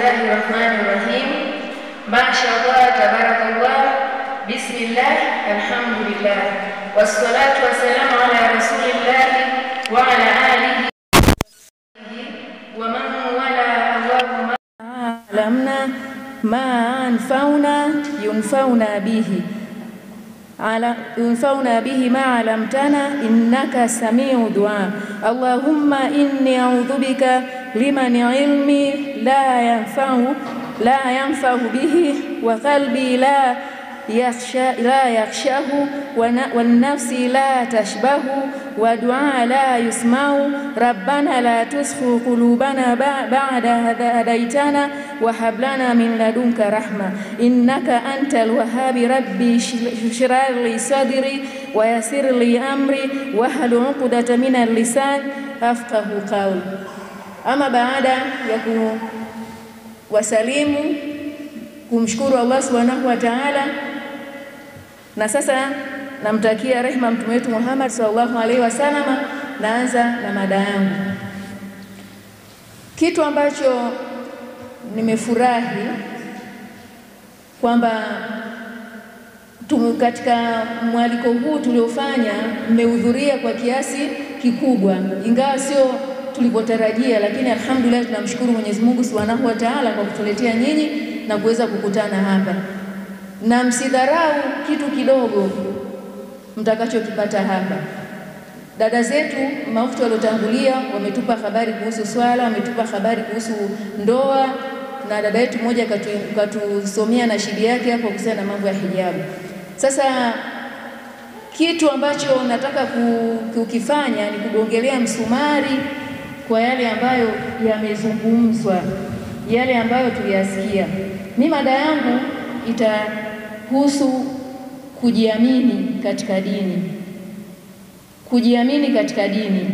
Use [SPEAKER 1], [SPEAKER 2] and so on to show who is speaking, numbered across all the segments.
[SPEAKER 1] Bismillahirrahmanirrahim. Mashallah, tabarakallah. Bismillah, alhamdulillah. Wassalatu wassalamu ala rasulillah wa ala alihi wa man wala. Allahumma alamna ma anfauna yunfauna bihi ma alamtana innaka samiu dua. Allahumma inni a'udhu bika liman ilmi la yanfa'u bihi wa qalbi la yakhshahu wa nafsi la tashbahu wa du'a la yusma'u. Rabbana la tusfu qulubana ba'da hadaytana wa hab lana min ladunka rahma innaka antal wahhab. Rabbi shrah li sadri wa yassir li amri wa hlul 'uqdatan min al-lisan afqahu qawli. Ama baada ya kuwasalimu, kumshukuru Allah Subhanahu wa Ta'ala, na sasa namtakia rehema mtume wetu Muhammad sallallahu alaihi wasallam, naanza na mada yangu. Kitu ambacho nimefurahi kwamba katika mwaliko huu tuliofanya mmehudhuria kwa kiasi kikubwa, ingawa sio tulipotarajia, lakini alhamdulillah tunamshukuru Mwenyezi Mungu Subhanahu wa Ta'ala kwa kutuletea nyinyi na kuweza kukutana hapa. Na msidharau kitu kidogo mtakachokipata hapa. Dada zetu mafuti waliotangulia wametupa habari kuhusu swala, wametupa habari kuhusu ndoa, na dada yetu mmoja katusomea na shidi yake hapo kuhusiana na mambo ya hijabu. Sasa kitu ambacho nataka kukifanya ni kugongelea msumari kwa yale ambayo yamezungumzwa, yale ambayo tuliyasikia. Mimi mada yangu itahusu kujiamini katika dini. Kujiamini katika dini.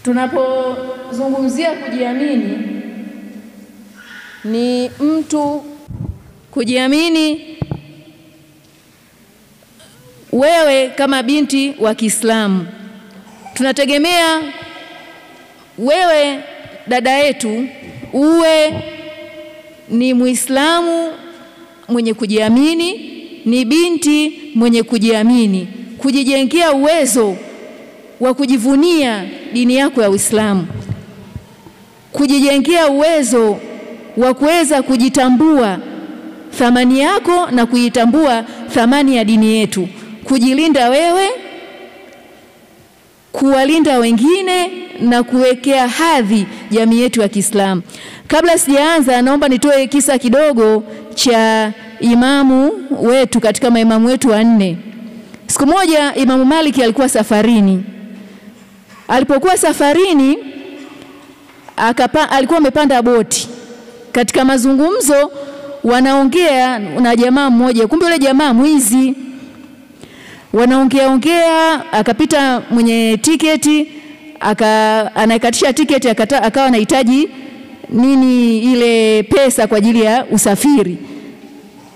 [SPEAKER 1] Tunapozungumzia kujiamini, ni mtu kujiamini wewe kama binti wa Kiislamu. Tunategemea wewe dada yetu uwe ni Muislamu mwenye kujiamini, ni binti mwenye kujiamini, kujijengea uwezo wa kujivunia dini yako ya Uislamu, kujijengea uwezo wa kuweza kujitambua thamani yako na kuitambua thamani ya dini yetu, kujilinda wewe, kuwalinda wengine na kuwekea hadhi jamii yetu ya Kiislamu. Kabla sijaanza, naomba nitoe kisa kidogo cha imamu wetu katika maimamu wetu wanne. Siku moja Imamu Malik alikuwa safarini. Alipokuwa safarini alikuwa amepanda boti. Katika mazungumzo wanaongea na jamaa mmoja, kumbe yule jamaa mwizi. Wanaongea, akapita mwenye tiketi, anakatisha tiketi, akawa anahitaji ile pesa kwa ajili ya usafiri.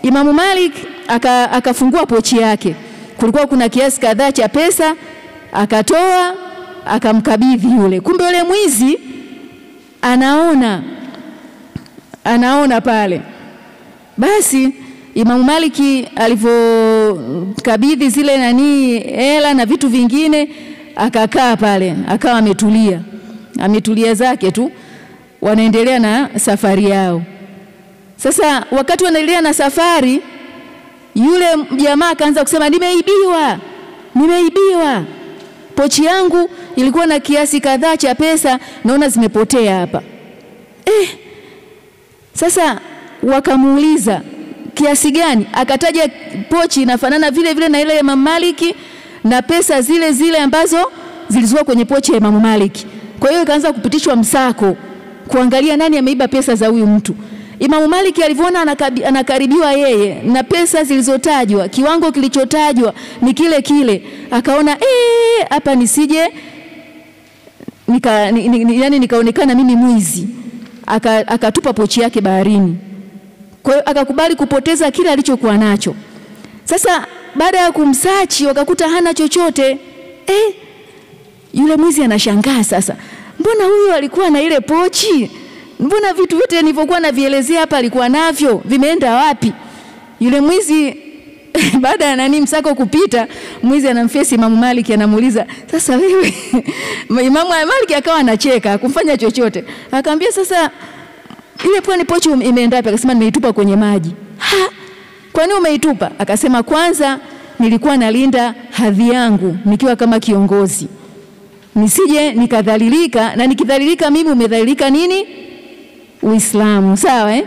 [SPEAKER 1] Imamu Malik akafungua pochi yake. Kulikuwa kuna kiasi kadhaa cha pesa, akatoa, akamkabidhi yule. Kumbe yule mwizi anaona pale. Basi Imamu Maliki alivyokabidhi zile hela na vitu vingine, akakaa pale, akawa ametulia zake tu, wanaendelea na safari yao. Sasa wakati wanaendelea na safari, yule jamaa akaanza kusema, nimeibiwa. Pochi yangu ilikuwa na kiasi kadhaa cha pesa, naona zimepotea hapa. Sasa wakamuuliza, kiasi gani? Akataja pochi inafanana vile vile na ile ya Imam Maliki na pesa zile ambazo zilizokuwa kwenye pochi ya Imam Maliki. Kwa hiyo ikaanza kupitishwa msako kuangalia nani ameiba pesa za huyu mtu. Imam Maliki alivyoona anakaribiwa yeye na pesa zilizotajwa, kiwango kilichotajwa ni kile, akaona hapa nisije nikaonekana mimi mwizi. Akatupa pochi yake baharini. Kwa hiyo akakubali kupoteza kile alichokuwa nacho. Sasa baada ya kumsachi wakakuta hana chochote. Yule mwizi anashangaa sasa, mbona huyu alikuwa na ile pochi mbona vitu vyote nilivyokuwa navielezea hapa alikuwa navyo, vimeenda wapi? Yule mwizi baada ya msako kupita, mwizi anamfesi Imam Malik, anamuuliza, sasa wewe Imam Malik akawa anacheka, kumfanya chochote. Akamwambia, sasa ile pwani pochi imeenda wapi? Akasema, nimeitupa kwenye maji. Kwa nini umeitupa? Akasema, kwanza nilikuwa nalinda hadhi yangu nikiwa kama kiongozi, nisije nikadhalilika, na nikidhalilika mimi umedhalilika nini? Uislamu, sawa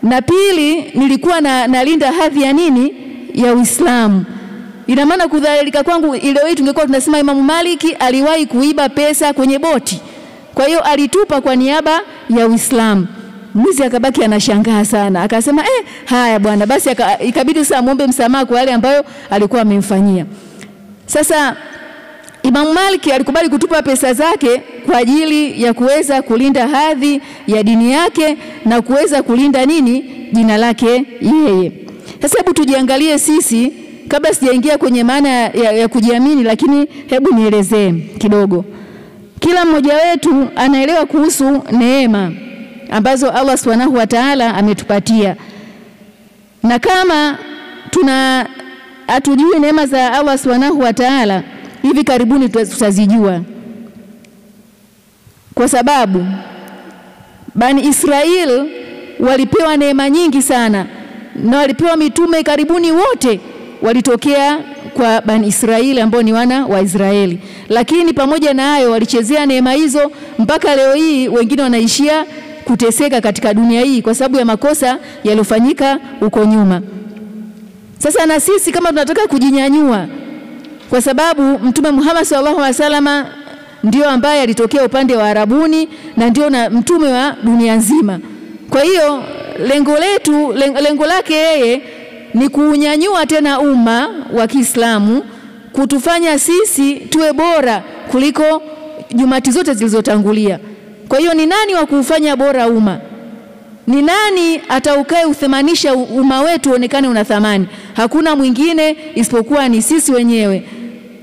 [SPEAKER 1] Na pili, nilikuwa nalinda hadhi ya nini? Ya Uislamu. Ina maana kudhalilika kwangu, ile hii tungekuwa tunasema Imam Maliki aliwahi kuiba pesa kwenye boti, kwa hiyo alitupa kwa niaba ya Uislamu. Mwizi akabaki anashangaa sana, akasema haya bwana, basi ikabidi sasa muombe msamaha kwa wale ambao alikuwa amemfanyia. Sasa Imam Malik alikubali kutupa pesa zake kwa ajili ya kuweza kulinda hadhi ya dini yake na kuweza kulinda nini? Jina lake yeye. Sasa hebu tujiangalie sisi, kabla sijaingia kwenye maana ya kujiamini, lakini hebu nielezee kidogo. Kila mmoja wetu anaelewa kuhusu neema ambazo Allah Subhanahu wa Ta'ala ametupatia. Na kama hatujui neema za Allah Subhanahu wa Ta'ala, hivi karibuni tutazijua. Kwa sababu Bani Israel walipewa neema nyingi sana, na walipewa mitume karibuni wote walitokea kwa Bani Israeli ambao ni wana wa Israeli. Lakini pamoja na hayo walichezea neema hizo mpaka leo hii wengine wanaishia kuteseka katika dunia hii kwa sababu ya makosa yaliyofanyika huko nyuma. Sasa na sisi kama tunataka kujinyanyua, kwa sababu Mtume Muhammad sallallahu alaihi wasallam ndio ambaye alitokea upande wa Arabuni na ndio na mtume wa dunia nzima. Kwa hiyo lengo lake yeye ni kuunyanyua tena umma wa Kiislamu, kutufanya sisi tuwe bora kuliko jumati zote zilizotangulia. Kwa hiyo ni nani wa kufanya bora umma? Ni nani ataukae uthemanisha umma wetu onekane una thamani? Hakuna mwingine isipokuwa ni sisi wenyewe,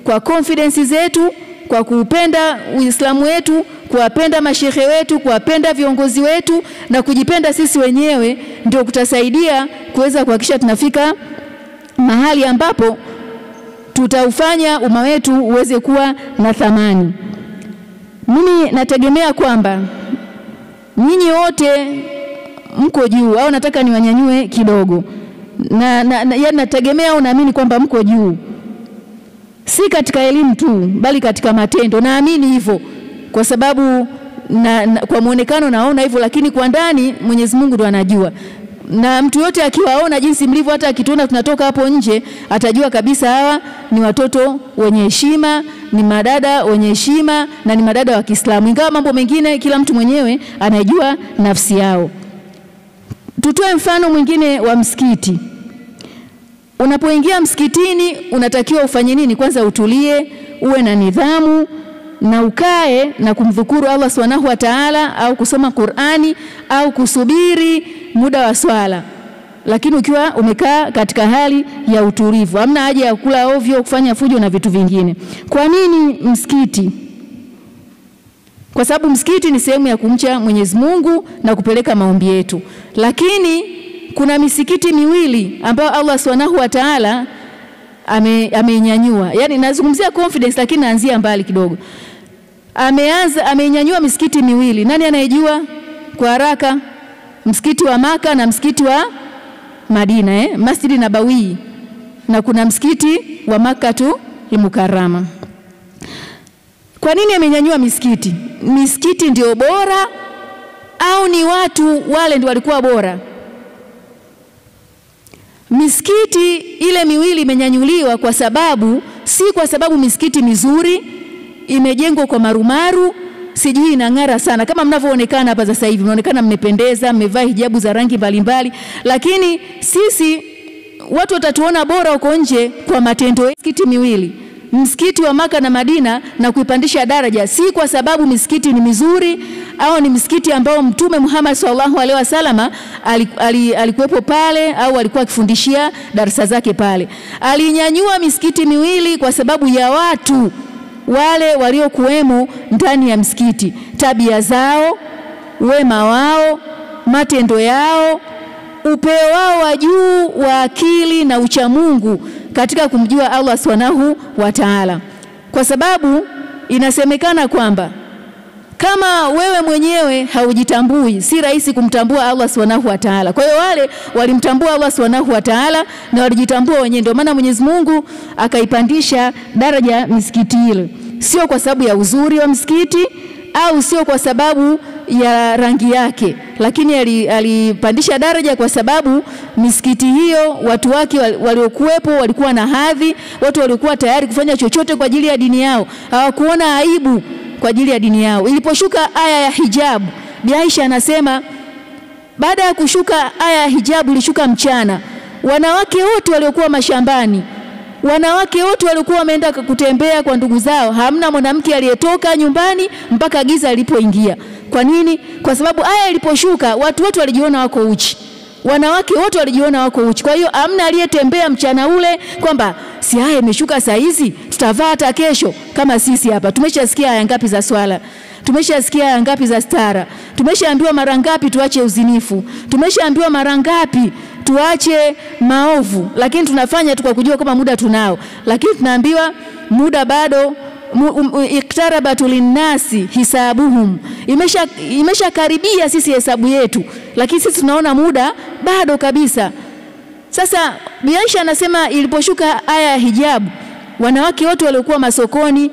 [SPEAKER 1] kwa confidence zetu, kwa kuupenda Uislamu wetu, kuwapenda mashehe wetu, kuwapenda viongozi wetu na kujipenda sisi wenyewe, ndio kutasaidia kuweza kuhakikisha tunafika mahali ambapo tutaufanya umma wetu uweze kuwa na thamani. Mimi nategemea kwamba nyinyi wote mko juu, au nataka niwanyanyue kidogo. Yaani nategemea au naamini kwamba mko juu. Si katika elimu tu, bali katika matendo. Naamini hivyo kwa sababu kwa muonekano naona hivyo, lakini kwa ndani Mwenyezi Mungu ndo anajua. Na mtu yote akiwaona jinsi mlivyo, hata akituona tunatoka hapo nje, atajua kabisa hawa ni watoto wenye heshima, ni madada wenye heshima na ni madada wa Kiislamu. Ingawa mambo mengine kila mtu mwenyewe anajua nafsi yao. Tutoe mfano mwingine wa msikiti. Unapoingia msikitini unatakiwa ufanye nini? Kwanza utulie, uwe na nidhamu na ukae na kumdhukuru Allah Subhanahu wa Ta'ala, au kusoma Qur'ani au kusubiri muda wa swala. Lakini ukiwa umekaa katika hali ya utulivu, hamna haja ya kula ovyo, kufanya fujo na vitu vingine. Kwa nini msikiti? Kwa sababu msikiti ni sehemu ya kumcha Mwenyezi Mungu na kupeleka maombi yetu. Lakini kuna misikiti miwili ambayo Allah Subhanahu wa Ta'ala amenyanyua. Yaani nazungumzia confidence, lakini naanzia mbali kidogo. Amenyanyua misikiti miwili. Nani anayejua kwa haraka? Msikiti wa Maka na msikiti wa Madina, Masjid Nabawi, na kuna msikiti wa Makkah al-Mukarrama. Kwa nini amenyanyua misikiti? Misikiti ndio bora au ni watu wale ndio walikuwa bora? Misikiti ile miwili imenyanyuliwa kwa sababu, si kwa sababu misikiti mizuri imejengwa kwa marumaru, sijui inang'ara sana kama mnavyoonekana hapa sasa hivi. Mnaonekana mmependeza, mmevaa hijabu za rangi mbalimbali, lakini sisi watu watatuona bora huko nje kwa matendo. Misikiti miwili, msikiti wa Maka na Madina, na kuipandisha daraja, si kwa sababu misikiti ni mizuri au ni misikiti ambao Mtume Muhammad sallallahu alaihi wasallam alikuwepo pale au alikuwa akifundishia darasa zake pale. Alinyanyua misikiti miwili kwa sababu ya watu wale waliokuwemo ndani ya msikiti, tabia zao, wema wao, matendo yao, upeo wao wa juu wa akili na uchamungu katika kumjua Allah Subhanahu wa Ta'ala. Kwa sababu inasemekana kwamba kama wewe mwenyewe haujitambui, si rahisi kumtambua Allah Subhanahu wa Ta'ala. Kwa hiyo wale walimtambua Allah Subhanahu wa Ta'ala na walijitambua wenyewe. Ndio maana Mwenyezi Mungu akaipandisha daraja misikiti ile. Sio kwa sababu ya uzuri wa msikiti au sio kwa sababu ya rangi yake, lakini alipandisha daraja kwa sababu misikiti hiyo watu wake waliokuwepo walikuwa na hadhi, watu walikuwa tayari kufanya chochote kwa ajili ya dini yao, hawakuona aibu kwa ajili ya dini yao. Iliposhuka aya ya hijabu, Bi Aisha anasema baada ya kushuka aya ya hijabu ilishuka mchana, wanawake wote waliokuwa mashambani, wanawake wote walikuwa wameenda kutembea kwa ndugu zao, hamna mwanamke aliyetoka nyumbani mpaka giza lilipoingia. Kwa nini? Kwa sababu aya iliposhuka watu wote walijiona wako uchi, wanawake wote walijiona wako uchi. Kwa hiyo hamna aliyetembea mchana ule kwamba si aya imeshuka saa hizi tutavaa hata kesho. Kama sisi hapa tumeshasikia aya ngapi za swala, tumeshasikia aya ngapi za stara, tumeshaambiwa mara ngapi tuache uzinifu, tumeshaambiwa mara ngapi tuache maovu, lakini tunafanya tu kwa kujua kama muda tunao. Lakini tunaambiwa muda bado, iktarabatul linnasi hisabuhum, imesha karibia sisi hesabu yetu, lakini sisi tunaona muda bado kabisa. Sasa Bi Aisha anasema iliposhuka aya ya hijabu, wanawake wote waliokuwa masokoni,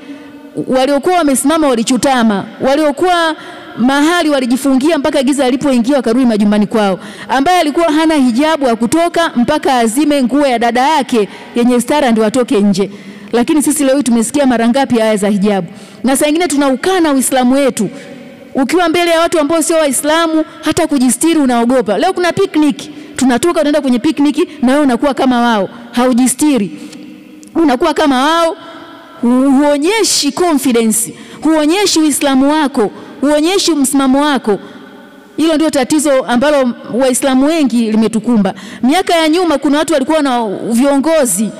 [SPEAKER 1] waliokuwa wamesimama walichutama, waliokuwa mahali walijifungia mpaka giza lilipoingia wakarudi majumbani kwao. Ambaye alikuwa hana hijabu hakutoka mpaka azime nguo ya dada yake yenye stara ndio atoke nje. Lakini sisi leo tumesikia mara ngapi aya za hijabu? Na saa nyingine tunaukana Uislamu wetu. Ukiwa mbele ya watu ambao sio Waislamu, hata kujistiri unaogopa. Leo kuna picnic, tunatoka tunaenda kwenye picnic na wewe unakuwa kama wao, haujistiri. Unakuwa kama wao, huonyeshi confidence, huonyeshi Uislamu wako, huonyeshi msimamo wako. Hilo ndio tatizo ambalo Waislamu wengi limetukumba. Miaka ya nyuma kuna watu walikuwa na viongozi.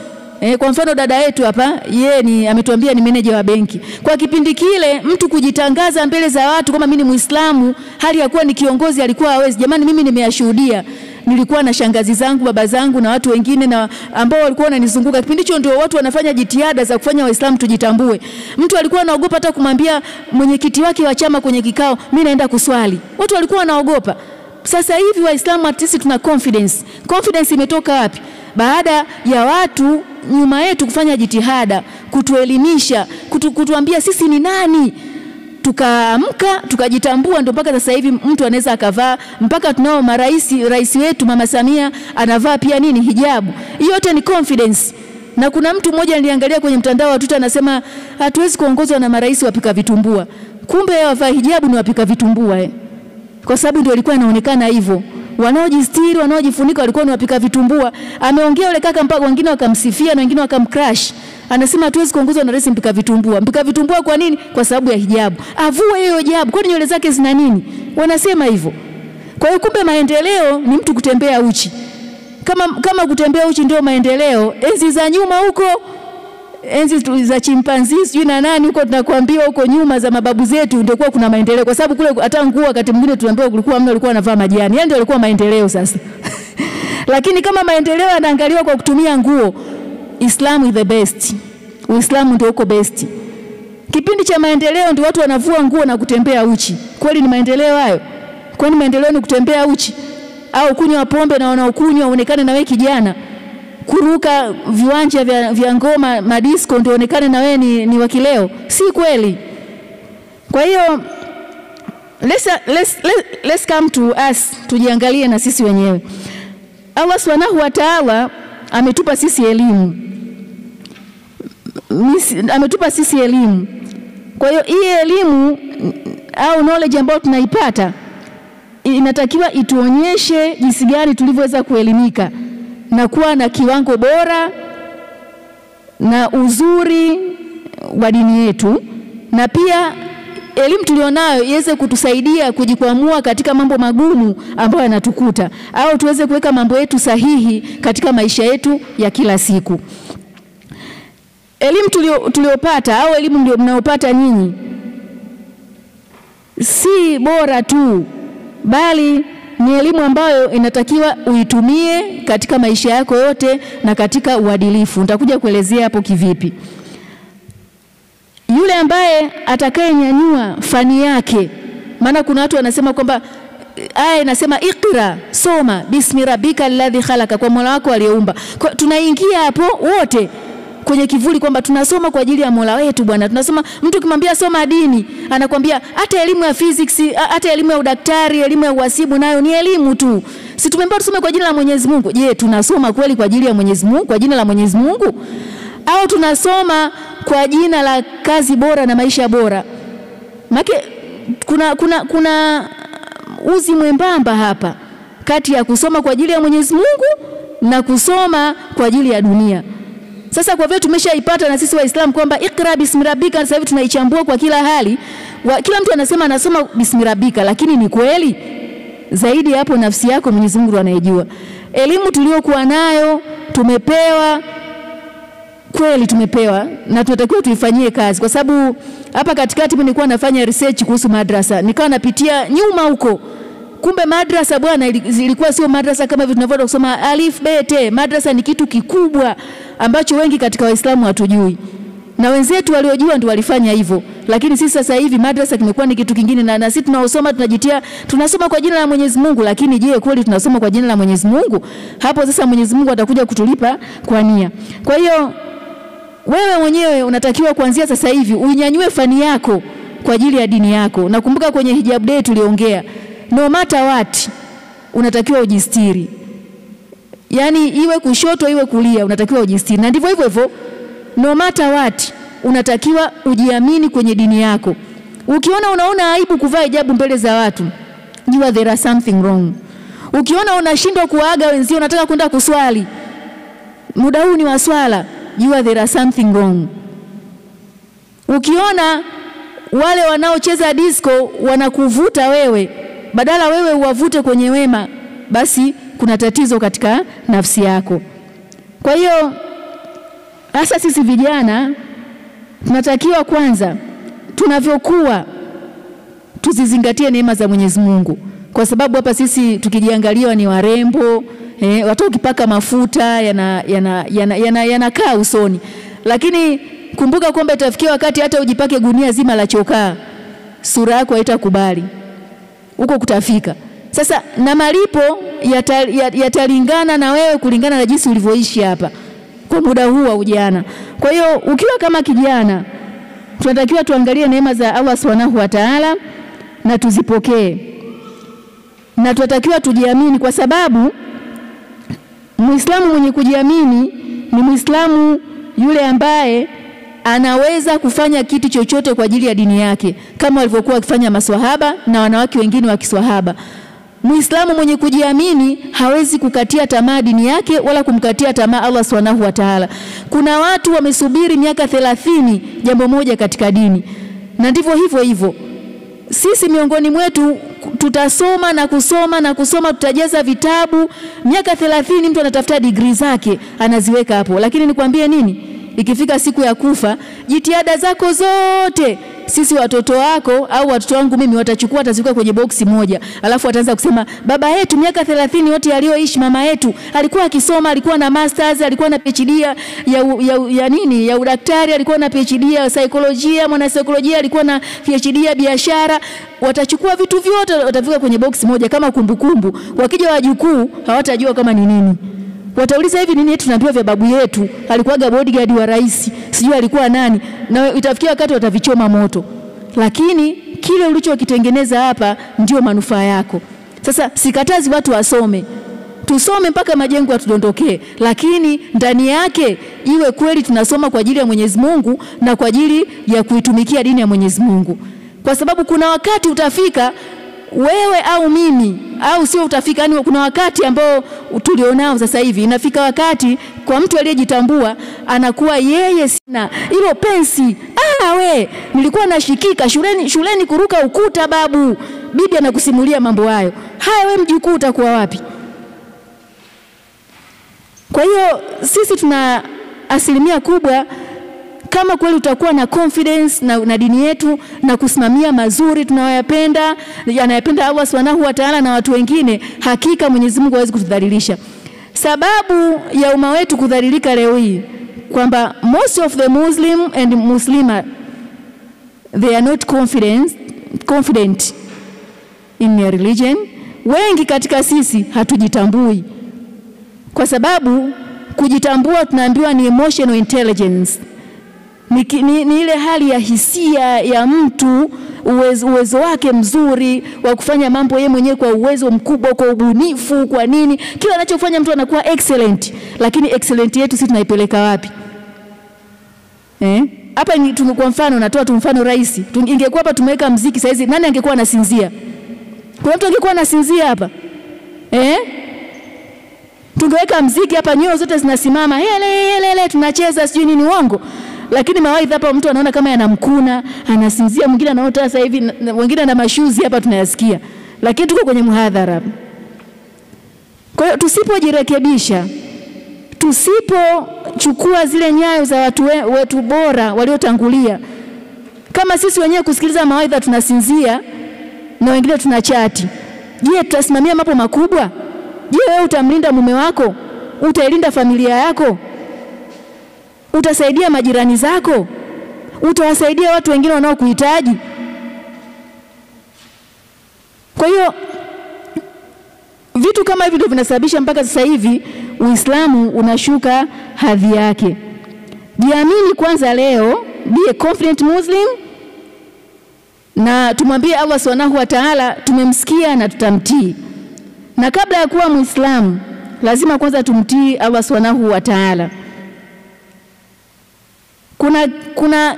[SPEAKER 1] Kwa mfano dada yetu hapa, yeye ametuambia ni meneja wa benki. Kwa kipindi kile mtu kujitangaza mbele za watu kama mimi ni Muislamu hali ya kuwa ni kiongozi alikuwa hawezi. Jamani, mimi nimeyashuhudia. Nilikuwa na shangazi zangu, baba zangu na watu wengine na ambao walikuwa wananizunguka. Kipindi hicho ndio watu wanafanya jitihada za kufanya Waislamu tujitambue. Mtu alikuwa anaogopa hata kumwambia mwenyekiti wake wa chama kwenye kikao, mimi naenda kuswali. Watu walikuwa wanaogopa. Sasa hivi Waislamu atisi tuna confidence. Confidence imetoka wapi? Baada ya watu nyuma yetu kufanya jitihada, kutuelimisha, kutuambia sisi ni nani. Tukaamka, tukajitambua, ndio mpaka sasa hivi mtu anaweza akavaa, mpaka tunao rais wetu Mama Samia anavaa pia nini, hijabu. Hiyo yote ni confidence. Na kuna mtu mmoja niliangalia kwenye mtandao wa Twitter anasema hatuwezi kuongozwa na marais wapika vitumbua. Kumbe wavaa hijabu ni wapika vitumbua Kwa sababu ndio ilikuwa inaonekana hivyo. Wanaojistiri, wanaojifunika walikuwa ni wapika vitumbua. Ameongea yule kaka mpaka wengine wakamsifia na wengine wakamcrash. Anasema hatuwezi kuongozwa na rais mpika vitumbua. Mpika vitumbua kwa nini? Kwa sababu ya hijabu. Avue hiyo hijabu. Kwani nywele zake zina nini? Wanasema hivyo. Kwa hiyo kumbe maendeleo ni mtu kutembea uchi. Kama kutembea uchi ndio maendeleo, enzi za nyuma huko, enzi za chimpanzee sijui na nani huko, tunakuambia huko nyuma za mababu zetu ndio kwa kuna maendeleo. Kwa sababu kule hata nguo wakati mwingine tunaambiwa kulikuwa mna walikuwa wanavaa majani. Ndio walikuwa maendeleo sasa. Lakini kama maendeleo yanaangaliwa kwa kutumia nguo, Islam is the best. Uislamu ndio uko best. Kipindi cha maendeleo ndio watu wanavua nguo na kutembea uchi. Kweli ni maendeleo hayo? Kwani maendeleo ni kutembea uchi? Au kunywa pombe na wanaokunywa uonekane na wewe kijana? Kuruka viwanja vya ngoma, madisco ndio uonekane na wewe ni wa kileo? Si kweli. Kwa hiyo let's come to us, tujiangalie na sisi wenyewe. Allah Subhanahu wa Ta'ala ametupa sisi elimu. Ametupa sisi elimu. Kwa hiyo hii elimu au knowledge ambayo tunaipata inatakiwa ituonyeshe jinsi gani tulivyoweza kuelimika na kuwa na kiwango bora na uzuri wa dini yetu, na pia elimu tulionayo iweze kutusaidia kujikwamua katika mambo magumu ambayo yanatukuta, au tuweze kuweka mambo yetu sahihi katika maisha yetu ya kila siku. Elimu tuliopata au elimu ndio mnaopata nyinyi si bora tu, bali ni elimu ambayo inatakiwa uitumie katika maisha yako yote na katika uadilifu. Nitakuja kuelezea hapo kivipi. Yule ambaye atakayenyanyua fani yake, maana kuna watu wanasema kwamba aya inasema ikra, soma bismi rabbika alladhi khalaqa, kwa Mola wako aliyeumba. Tunaingia hapo wote kwenye kivuli kwamba tunasoma kwa ajili ya Mola wetu bwana. Tunasoma, mtu kimwambia soma dini, anakuambia hata elimu ya physics, hata elimu ya udaktari, elimu ya uhasibu nayo ni elimu tu. Si tumeambiwa tusome kwa jina la Mwenyezi Mungu? Je, tunasoma kweli kwa ajili ya Mwenyezi Mungu, kwa jina la Mwenyezi Mungu? Au tunasoma kwa jina la kazi bora na maisha bora? Make kuna uzi mwembamba hapa kati ya kusoma kwa ajili ya Mwenyezi Mungu na kusoma kwa ajili ya dunia. Sasa kwa vile tumeshaipata na sisi Waislamu kwamba ikra bismi rabbika, sasa hivi tunaichambua kwa kila hali. Kila mtu anasema anasoma bismi rabbika, lakini ni kweli? Zaidi hapo nafsi yako Mwenyezi Mungu anayejua. Elimu tuliyokuwa nayo tumepewa, kweli tumepewa, na tunatakiwa tuifanyie kazi. Kwa sababu hapa katikati mimi nilikuwa nafanya research kuhusu madrasa, nikawa napitia nyuma huko. Kumbe madrasa bwana zilikuwa sio madrasa kama vile tunavyoenda kusoma alif b t. Madrasa ni kitu kikubwa ambacho wengi katika Waislamu hatujui. Na wenzetu waliojua ndio walifanya hivyo. Lakini sisi sasa hivi madrasa kimekuwa ni kitu kingine, na sisi tunaosoma tunajitia tunasoma kwa jina la Mwenyezi Mungu, lakini je, kweli tunasoma kwa jina la Mwenyezi Mungu? Hapo sasa Mwenyezi Mungu atakuja kutulipa kwa nia. Kwa hiyo wewe mwenyewe unatakiwa kuanzia sasa hivi uinyanyue fani yako kwa ajili ya dini yako. Nakumbuka kwenye hijab day tuliongea, no matter what unatakiwa ujistiri. Yaani iwe kushoto iwe kulia unatakiwa ujistiri. Na ndivyo hivyo no matter what unatakiwa ujiamini kwenye dini yako. Unaona aibu kuvaa hijabu mbele za watu, jua there is something wrong. Ukiona unashindwa kuaga wenzio, unataka kwenda kuswali, muda huu ni wa swala, jua there is something wrong. Ukiona wale wanaocheza disco wanakuvuta wewe, badala wewe uwavute kwenye wema, basi kuna tatizo katika nafsi yako. Kwa hiyo hasa sisi vijana tunatakiwa kwanza tunavyokuwa tuzizingatie neema za Mwenyezi Mungu. Kwa sababu hapa sisi tukijiangalia ni warembo, watu ukipaka mafuta yanakaa usoni. Lakini kumbuka kwamba itafikia wakati hata ujipake gunia zima la chokaa, sura yako haitakubali. Huko kutafika. Sasa na malipo yatalingana na wewe kulingana na jinsi ulivyoishi hapa kwa muda huu wa ujana. Kwa hiyo ukiwa kama kijana, tunatakiwa tuangalie neema za Allah Subhanahu wa Ta'ala na tuzipokee. Na tunatakiwa tujiamini, kwa sababu Muislamu mwenye kujiamini ni Muislamu yule ambaye anaweza kufanya kitu chochote kwa ajili ya dini yake, kama walivyokuwa wakifanya maswahaba na wanawake wengine wa kiswahaba. Muislamu mwenye kujiamini hawezi kukatia tamaa dini yake wala kumkatia tamaa Allah Subhanahu wa Ta'ala. Kuna watu wamesubiri miaka 30 jambo moja katika dini. Na ndivyo hivyo. Sisi miongoni mwetu tutasoma na kusoma na kusoma, tutajaza vitabu miaka 30, mtu anatafuta degree zake anaziweka hapo. Lakini nikwambie nini? Ikifika siku ya kufa, jitihada zako zote, sisi watoto wako au watoto wangu mimi watachukua, ataziweka kwenye boksi moja, alafu ataanza kusema baba yetu miaka 30 yote aliyoishi, mama yetu alikuwa akisoma, alikuwa na masters, alikuwa na PhD ya udaktari, alikuwa na PhD ya saikolojia, mwana saikolojia, alikuwa na PhD ya biashara. Watachukua vitu vyote wataviweka kwenye boksi moja kama kumbukumbu. Wakija wajukuu hawatajua kama ni nini. Watauliza hivi nini tunaambiwa vya babu yetu, alikuwa bodyguard wa rais, sijui alikuwa nani, na itafikia wakati watavichoma moto. Lakini kile ulichokitengeneza hapa ndio manufaa yako. Sasa sikatazi watu wasome. Tusome mpaka majengo yatudondokee, lakini ndani yake iwe kweli tunasoma kwa ajili ya Mwenyezi Mungu na kwa ajili ya kuitumikia dini ya Mwenyezi Mungu. Kwa sababu kuna wakati utafika wewe au mimi au sio utafika, yani kuna wakati ambao tulionao sasa hivi, inafika wakati kwa mtu aliyejitambua anakuwa yeye sina hilo pensi. Nilikuwa nashikika shuleni kuruka ukuta babu. Bibi anakusimulia mambo hayo. Wewe mjukuu utakuwa wapi? Kwa hiyo sisi tuna asilimia kubwa kama kweli utakuwa na confidence na dini yetu na kusimamia mazuri tunayoyapenda, yanayopenda Allah Subhanahu wa Ta'ala na watu wengine, hakika Mwenyezi Mungu hawezi kutudhalilisha. Sababu ya umma wetu kudhalilika leo hii kwamba most of the Muslim and Muslima they are not confident in their religion. Wengi katika sisi hatujitambui. Kwa sababu kujitambua tunaambiwa ni emotional intelligence. Ni ile hali ya hisia ya mtu, uwezo wake mzuri wa kufanya mambo yeye mwenyewe kwa uwezo mkubwa, kwa ubunifu, kwa nini. Kila anachofanya mtu anakuwa excellent. Lakini excellent yetu sisi tunaipeleka wapi? Hapa kwa mfano natoa tu mfano rahisi. Ingekuwa hapa tumeweka muziki sasa hizi, nani angekuwa anasinzia? Kuna mtu angekuwa anasinzia hapa? Tungeweka muziki hapa, nyoyo zote zinasimama, hele tunacheza sijui nini, uongo. Lakini mawaidha hapa mtu anaona kama yanamkuna, anasinzia, mwingine anaota sasa hivi, wengine na mashuzi hapa tunayasikia. Lakini tuko kwenye muhadhara. Kwa hiyo tusipojirekebisha, tusipochukua zile nyayo za watu wetu bora waliotangulia, kama sisi wenyewe kusikiliza mawaidha tunasinzia na wengine tunachati, je, tutasimamia mambo makubwa? Je, wewe utamlinda mume wako? Utailinda familia yako? Utasaidia majirani zako? Utawasaidia watu wengine wanaokuhitaji? Kwa hiyo vitu kama hivi ndio vinasababisha mpaka sasa hivi Uislamu unashuka hadhi yake. Jiamini kwanza leo, be a confident Muslim, na tumwambie Allah Subhanahu wa Ta'ala tumemsikia na tutamtii. Na kabla ya kuwa Muislamu lazima kwanza tumtii Allah Subhanahu wa Ta'ala. Kuna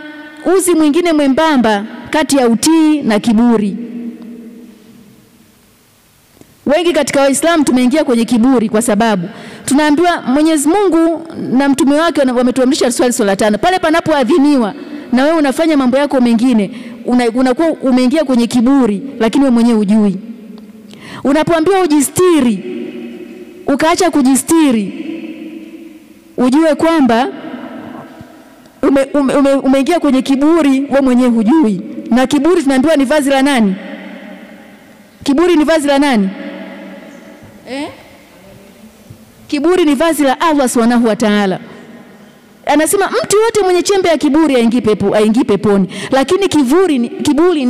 [SPEAKER 1] uzi mwingine mwembamba kati ya utii na kiburi. Wengi katika Waislamu tumeingia kwenye kiburi kwa sababu tunaambiwa Mwenyezi Mungu na mtume wake wametuamrisha swala 5. Pale panapoadhiniwa na wewe unafanya mambo yako mengine, unakuwa umeingia kwenye kiburi, lakini wewe mwenyewe hujui. Unapoambiwa ujistiri, ukaacha kujistiri, ujue kwamba umeingia kwenye kiburi, wewe mwenyewe hujui. Na kiburi tunaambiwa ni vazi la nani? Kiburi ni vazi la nani? Kiburi ni vazi la Allah Subhanahu wa Ta'ala. Anasema mtu yote mwenye chembe ya kiburi aingie peponi. Lakini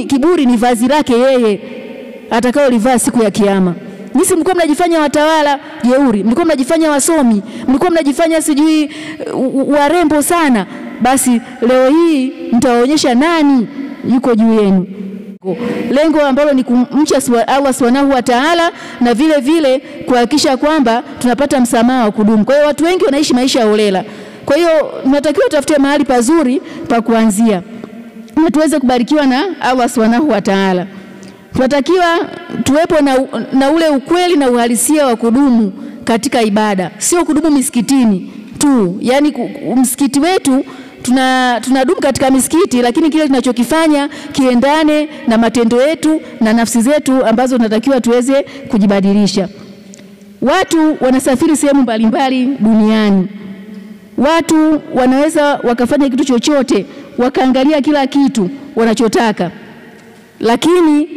[SPEAKER 1] kiburi ni vazi lake yeye atakao livaa siku ya kiyama. Nisi mlikuwa mnajifanya watawala jeuri, mlikuwa mnajifanya wasomi, mlikuwa mnajifanya sijui warembo sana. Basi leo hii mtawaonyesha nani yuko juu yenu. Lengo ambalo ni kumcha Allah Subhanahu wa Ta'ala na vile vile kuhakikisha kwamba tunapata msamaha wa kudumu. Kwa hiyo watu wengi wanaishi maisha ya holela. Kwa hiyo tunatakiwa tutafute mahali pazuri pa kuanzia na tuweze kubarikiwa na Allah Subhanahu wa Ta'ala. Tunatakiwa tuwepo na ule ukweli na uhalisia wa kudumu katika ibada. Sio kudumu misikitini tu. Yaani msikiti wetu tunadumu katika misikiti, lakini kile tunachokifanya kiendane na matendo yetu na nafsi zetu ambazo tunatakiwa tuweze kujibadilisha. Watu wanasafiri sehemu mbalimbali duniani. Watu wanaweza wakafanya kitu chochote, wakaangalia kila kitu wanachotaka, lakini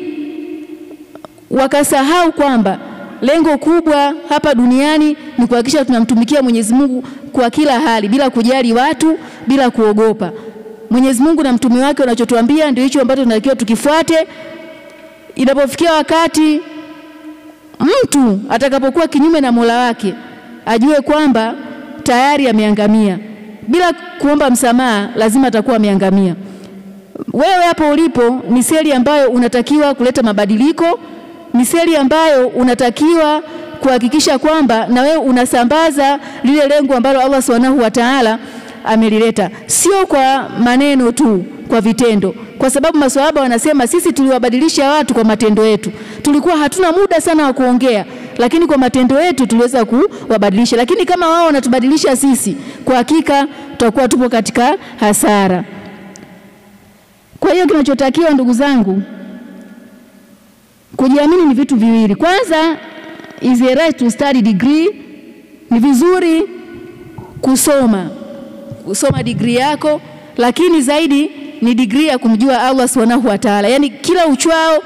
[SPEAKER 1] wakasahau kwamba lengo kubwa hapa duniani ni kuhakikisha tunamtumikia Mwenyezi Mungu kwa kila hali, bila kujali watu, bila kuogopa. Mwenyezi Mungu na mtume wake wanachotuambia ndio hicho ambacho tunatakiwa tukifuate. Inapofikia wakati mtu atakapokuwa kinyume na Mola wake, ajue kwamba tayari ameangamia. Bila kuomba msamaha lazima atakuwa ameangamia. Wewe hapo ulipo ni seli ambayo unatakiwa kuleta mabadiliko, ni seli ambayo unatakiwa kuhakikisha kwamba na wewe unasambaza lile lengo ambalo Allah Subhanahu wa Ta'ala amelileta, sio kwa maneno tu, kwa vitendo. Kwa sababu maswahaba wanasema sisi tuliwabadilisha watu kwa matendo yetu. Tulikuwa hatuna muda sana wa kuongea, lakini kwa matendo yetu tuliweza kuwabadilisha. Lakini kama wao wanatubadilisha sisi, kwa hakika tutakuwa tupo katika hasara. Kwa hiyo kinachotakiwa ndugu zangu, kujiamini ni vitu viwili. Kwanza, is a right to study degree. Ni vizuri kusoma degree yako, lakini zaidi ni degree ya kumjua Allah Subhanahu wa Ta'ala. Yani kila uchwao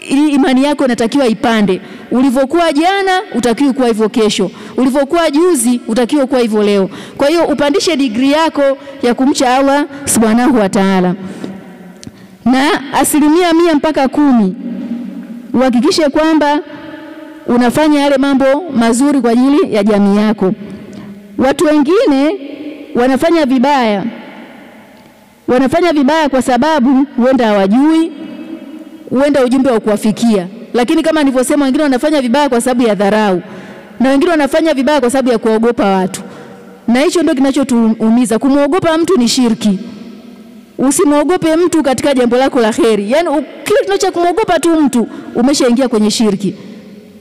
[SPEAKER 1] ili imani yako inatakiwa ipande. Ulivyokuwa jana utakiwa kuwa hivyo kesho, ulivyokuwa juzi utakiwa kuwa hivyo leo. Kwa hiyo upandishe degree yako ya kumcha Allah Subhanahu wa Ta'ala. Na 100 mpaka 10 uhakikishe kwamba unafanya yale mambo mazuri kwa ajili ya jamii yako. Watu wengine wanafanya vibaya. Wanafanya vibaya kwa sababu huenda hawajui, huenda ujumbe wa kuwafikia. Lakini kama nilivyosema, wengine wanafanya vibaya kwa sababu ya dharau, na wengine wanafanya vibaya kwa sababu ya kuogopa watu. Na hicho ndio kinachotuumiza. Kumuogopa mtu ni shirki. Usimuogope mtu katika jambo lako la kheri. Yaani kile tunachokumuogopa tu mtu umeshaingia kwenye shirki.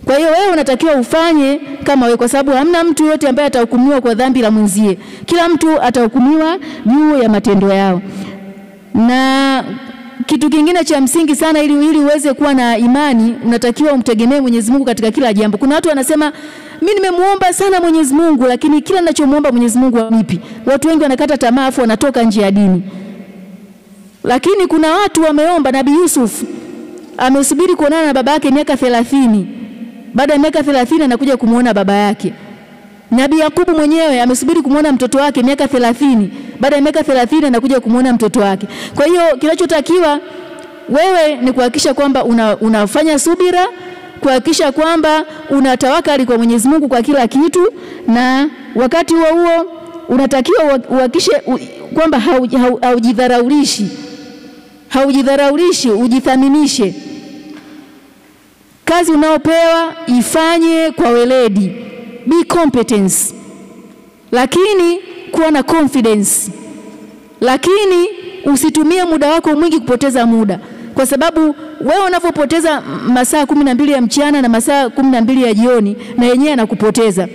[SPEAKER 1] Kwa hiyo wewe unatakiwa ufanye kama wewe, kwa sababu hamna mtu yote ambaye atahukumiwa kwa dhambi la mwenzie. Kila mtu atahukumiwa juu ya matendo yao. Na kitu kingine cha msingi sana ili uweze kuwa na imani, unatakiwa umtegemee Mwenyezi Mungu katika kila jambo. Kuna watu wanasema mimi nimemuomba sana Mwenyezi Mungu, lakini kila ninachomuomba Mwenyezi Mungu hanipi. Watu wengi wanakata tamaa afu wanatoka nje ya dini. Lakini kuna watu wameomba. Nabii Yusuf amesubiri kuonana na baba yake miaka 30. Baada ya miaka 30 anakuja kumuona baba yake. Nabii Yakubu mwenyewe amesubiri kumuona mtoto wake miaka 30. Baada ya miaka 30 anakuja kumuona mtoto wake. Kwa hiyo kinachotakiwa wewe ni kuhakikisha kwamba unafanya subira, kuhakikisha kwamba unatawakali kwa Mwenyezi Mungu kwa kila kitu, na wakati huo unatakiwa uhakikishe kwamba haujidharaulishi, ujithaminishe. Kazi unaopewa ifanye kwa weledi, be competence, lakini kuwa na confidence. Lakini usitumie muda wako mwingi kupoteza muda, kwa sababu wewe unapopoteza masaa 12 ya mchana na masaa 12 ya jioni, na yenyewe anakupoteza.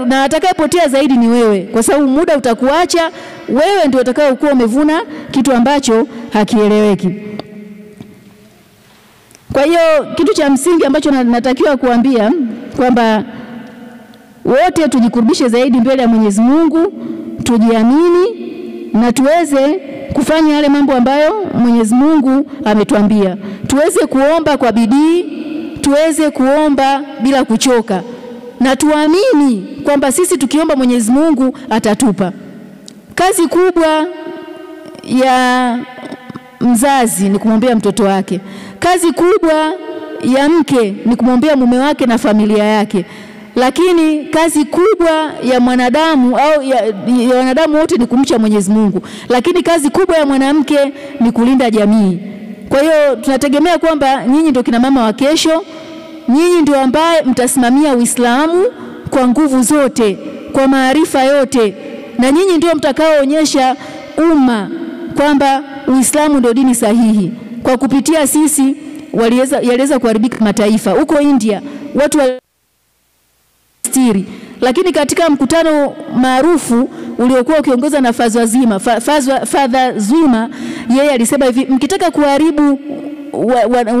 [SPEAKER 1] Na atakayepotea zaidi ni wewe, kwa sababu muda utakuacha wewe, ndio utakayokuwa umevuna kitu ambacho hakieleweki. Kwa hiyo kitu cha msingi ambacho natakiwa kuambia kwamba wote tujikurubishe zaidi mbele ya Mwenyezi Mungu, tujiamini na tuweze kufanya yale mambo ambayo Mwenyezi Mungu ametuambia. Tuweze kuomba kwa bidii, tuweze kuomba bila kuchoka, na tuamini kwamba sisi tukiomba Mwenyezi Mungu atatupa. Kazi kubwa ya mzazi ni kumwombea mtoto wake. Kazi kubwa ya mke ni kumwombea mume wake na familia yake. Lakini kazi kubwa ya mwanadamu au ya wanadamu wote ni kumcha Mwenyezi Mungu. Lakini kazi kubwa ya mwanamke ni kulinda jamii. Kwa hiyo tunategemea kwamba nyinyi ndio kina mama wa kesho. Nyinyi ndio ambaye mtasimamia Uislamu kwa nguvu zote, kwa maarifa yote, na nyinyi ndio mtakaoonyesha umma kwamba Uislamu ndio dini sahihi. Kwa kupitia sisi yaliweza kuharibika mataifa. Huko India watu stiri, lakini katika mkutano maarufu uliokuwa ukiongozwa na Father Zuma, yeye alisema hivi: mkitaka kuharibu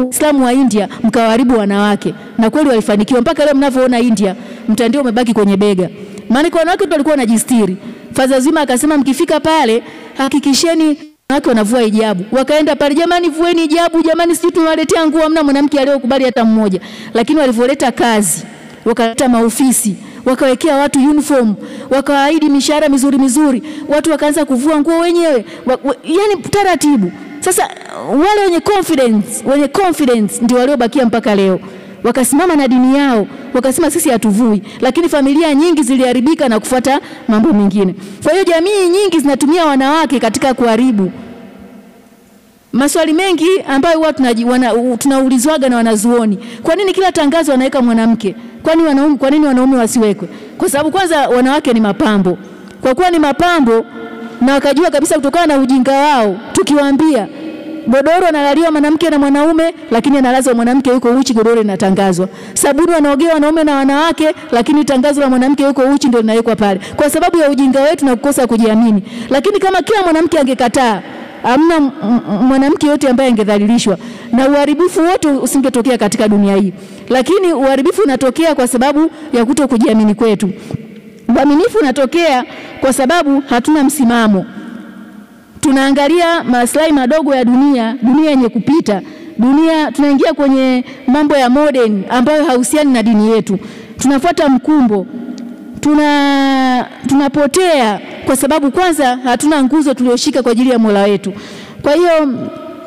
[SPEAKER 1] Uislamu wa India, mkawaharibu wanawake. Na kweli walifanikiwa. Mpaka leo mnavyoona India mtandio umebaki kwenye bega, maana kwa wanawake walikuwa wanajistiri. Father Zuma akasema mkifika pale hakikisheni wanawake wanavua hijabu. Wakaenda pale, jamani vueni hijabu, jamani sisi tunawaletea nguo, hamna mwanamke aliyokubali hata mmoja. Lakini walivoleta kazi, wakaleta maofisi, wakawekea watu uniform, wakaahidi mishahara mizuri, watu wakaanza kuvua nguo wenyewe, yani taratibu. Sasa wale wenye confidence ndio waliobakia mpaka leo. Wakasimama na dini yao, wakasema sisi hatuvui. Lakini familia nyingi ziliharibika na kufuata mambo mengine. Kwa hiyo jamii nyingi zinatumia wanawake katika kuharibu. Maswali mengi ambayo watu tunaulizwaga na wanazuoni: kwa nini kila tangazo wanaweka mwanamke? Kwa nini wanaume wasiwekwe? Kwa sababu kwanza wanawake ni mapambo. Kwa kuwa ni mapambo, na wakajua kabisa kutokana na ujinga wao, tukiwaambia godoro analaliwa mwanamke na mwanaume, lakini analazwa mwanamke yuko uchi, godoro linatangazwa. Sabuni wanaogea wanaume na wanawake, lakini tangazo la mwanamke yuko uchi ndio linawekwa pale. Kwa sababu ya ujinga wetu na kukosa kujiamini. Lakini kama kila mwanamke angekataa, hamna mwanamke yote ambaye angedhalilishwa, na uharibifu wote usingetokea katika dunia hii. Lakini uharibifu unatokea kwa sababu ya kutokujiamini kwetu. Uaminifu unatokea kwa sababu hatuna msimamo. tunaangalia maslahi madogo ya dunia yenye kupita. Dunia tunaingia kwenye mambo ya modern ambayo hauhusiani na dini yetu. Tunafuata mkumbo. Tunapotea kwa sababu kwanza hatuna nguzo tulioshika kwa ajili ya Mola wetu. Kwa hiyo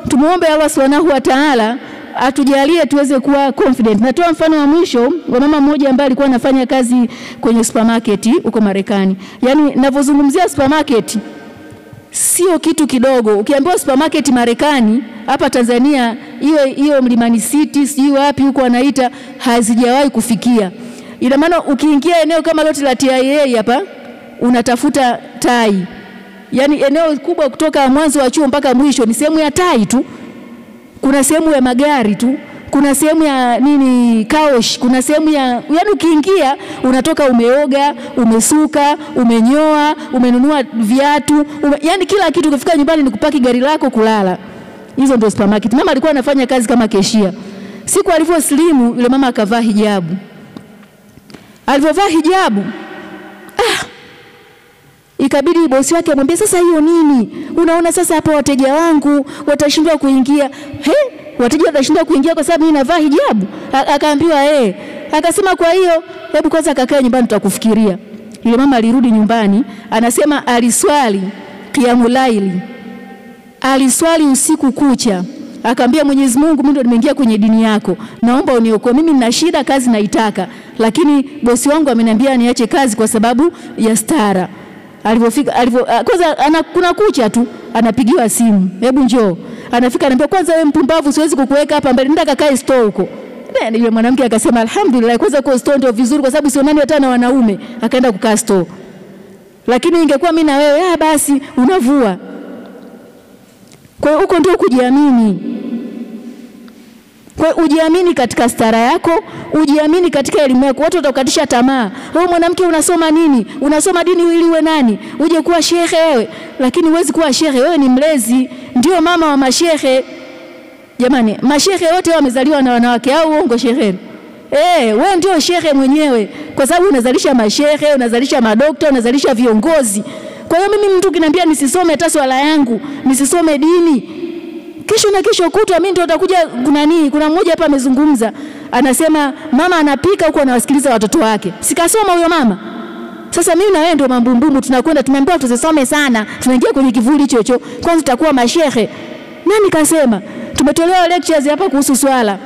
[SPEAKER 1] tumuombe Allah Subhanahu wa Ta'ala atujalie tuweze kuwa confident. Natoa mfano wa mwisho wa mama mmoja ambaye alikuwa anafanya kazi kwenye supermarket huko Marekani. Yaani ninapozungumzia supermarket sio kitu kidogo. Ukiambiwa supermarket Marekani, hapa Tanzania hiyo Mlimani City sijui wapi huko wanaita, hazijawahi kufikia. Ina maana ukiingia eneo kama lote la TIA hapa unatafuta tai. Yaani eneo kubwa kutoka mwanzo wa chuo mpaka mwisho ni sehemu ya tai tu. Kuna sehemu ya magari tu, kuna sehemu ya kaosh, kuna sehemu ya yaani ukiingia unatoka umeoga, umesuka, umenyoa, umenunua viatu, yaani kila kitu. Ukifika nyumbani ni kupaki gari lako kulala. Hizo ndio supermarket. Mama alikuwa anafanya kazi kama keshia. Siku alivyoslimu yule mama akavaa hijabu. Alivyovaa hijabu, ikabidi bosi wake amwambie, sasa hiyo nini? Unaona sasa hapo wateja wangu watashindwa kuingia. Wateja watashindwa kuingia kwa sababu mimi navaa hijabu? Akaambiwa akasema kwa hiyo hebu kwanza kakae nyumbani tutakufikiria. Yule mama alirudi nyumbani, anasema aliswali qiyamul laili. Aliswali usiku kucha. Akaambia Mwenyezi Mungu, mimi ndo nimeingia kwenye dini yako. Naomba uniokoe, mimi nina shida, kazi naitaka. Lakini bosi wangu ameniambia niache kazi kwa sababu ya stara. Alipofika kwanza kuna kucha tu anapigiwa simu, hebu njoo. Anafika anambia, kwanza wewe mpumbavu, siwezi kukuweka hapa mbele, nenda kakae store huko. Yule mwanamke akasema alhamdulillah, kwanza kwa store ndio vizuri kwa sababu sionani hata na wanaume. Akaenda kukaa store. Lakini ingekuwa mimi na wewe, basi unavua. Kwa hiyo huko ndio kujiamini. Kwa ujiamini katika stara yako, ujiamini katika elimu yako. Watu watakatisha tamaa. Wewe mwanamke unasoma nini? Unasoma dini ili uwe nani? Uje kuwa shekhe wewe. Lakini huwezi kuwa shekhe, wewe ni mlezi. Ndio mama wa mashekhe. Jamani, mashekhe wote wamezaliwa na wanawake au uongo shekhe? Wewe ndio shekhe mwenyewe kwa sababu unazalisha mashekhe, unazalisha madokta, unazalisha viongozi. Kwa hiyo mimi mtu kiniambia nisisome hata swala yangu, nisisome dini, kesho na kesho kutwa mimi ndio utakuja kuna mmoja hapa amezungumza, anasema mama anapika huko anawasikiliza watoto wake. Sikasoma huyo mama. Sasa mimi na wewe ndio mambumbumbu tunakwenda, tumeambiwa tusisome sana, tunaingia kwenye kivuli hicho. Kwanza tutakuwa mashehe. Nani kasema? Tumetolewa lectures hapa kuhusu swala.